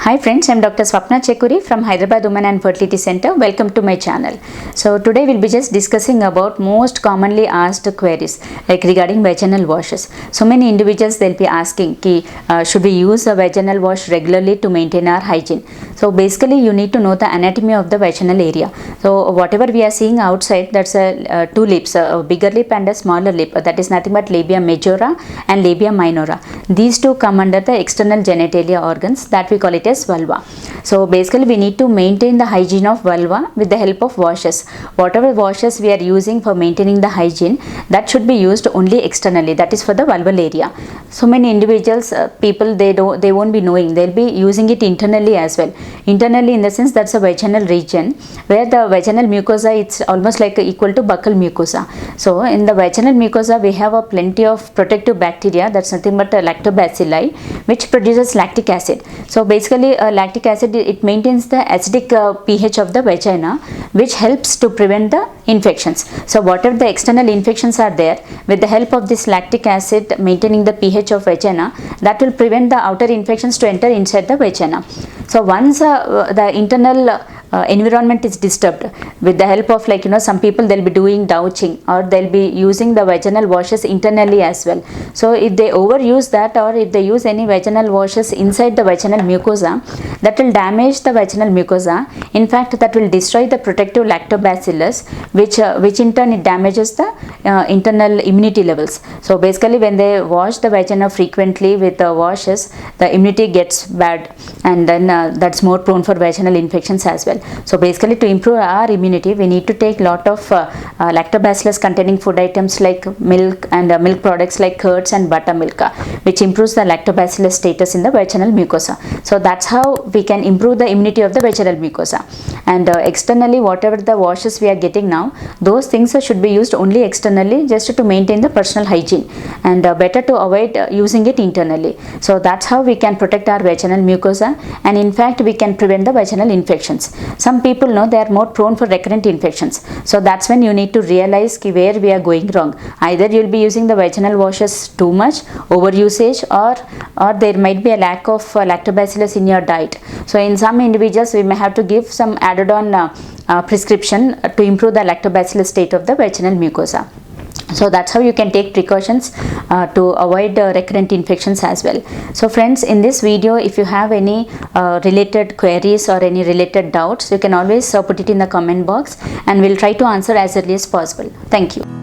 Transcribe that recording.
Hi friends, I am Dr. Swapna Chekuri from Hyderabad Women and Fertility Center. Welcome to my channel. So today we'll be just discussing about most commonly asked queries like regarding vaginal washes. So many individuals they'll be asking should we use a vaginal wash regularly to maintain our hygiene. So basically you need to know the anatomy of the vaginal area. So whatever we are seeing outside, that's two lips, a bigger lip and a smaller lip. That is nothing but labia majora and labia minora. These two come under the external genitalia organs that we call it as vulva. So basically we need to maintain the hygiene of vulva with the help of washes. Whatever washes we are using for maintaining the hygiene, that should be used only externally, that is for the vulval area. So many individuals, people they won't be knowing, they'll be using it internally as well. Internally in the sense that's a vaginal region where the vaginal mucosa, it's almost like equal to buccal mucosa. So in the vaginal mucosa we have a plenty of protective bacteria, that's nothing but lactobacilli, which produces lactic acid. So basically lactic acid, it maintains the acidic pH of the vagina, which helps to prevent the infections. So whatever the external infections are there, with the help of this lactic acid maintaining the pH of vagina, that will prevent the outer infections to enter inside the vagina. So once the internal environment is disturbed, with the help of some people they'll be doing douching or they'll be using the vaginal washes internally as well. So if they overuse that or if they use any vaginal washes inside the vaginal mucosa, that will damage the vaginal mucosa. In fact, that will destroy the protective lactobacillus, which in turn it damages the internal immunity levels. So basically when they wash the vagina frequently with the washes, the immunity gets bad, and then that's more prone for vaginal infections as well. So basically to improve our immunity, we need to take lot of lactobacillus containing food items like milk and milk products like curds and buttermilk, which improves the lactobacillus status in the vaginal mucosa. So that's how we can improve the immunity of the vaginal mucosa. And externally, whatever the washes we are getting now, those things should be used only externally, just to maintain the personal hygiene, and better to avoid using it internally. So that's how we can protect our vaginal mucosa, and in fact we can prevent the vaginal infections. Some people know they are more prone for recurrent infections. So that's when you need to realize where we are going wrong. Either you'll be using the vaginal washes too much, over usage, or there might be a lack of lactobacillus in your diet. So in some individuals we may have to give some added on prescription to improve the lactobacillus state of the vaginal mucosa. So that's how you can take precautions to avoid recurrent infections as well. So friends, in this video, if you have any related queries or any related doubts, you can always put it in the comment box, and we'll try to answer as early as possible. Thank you.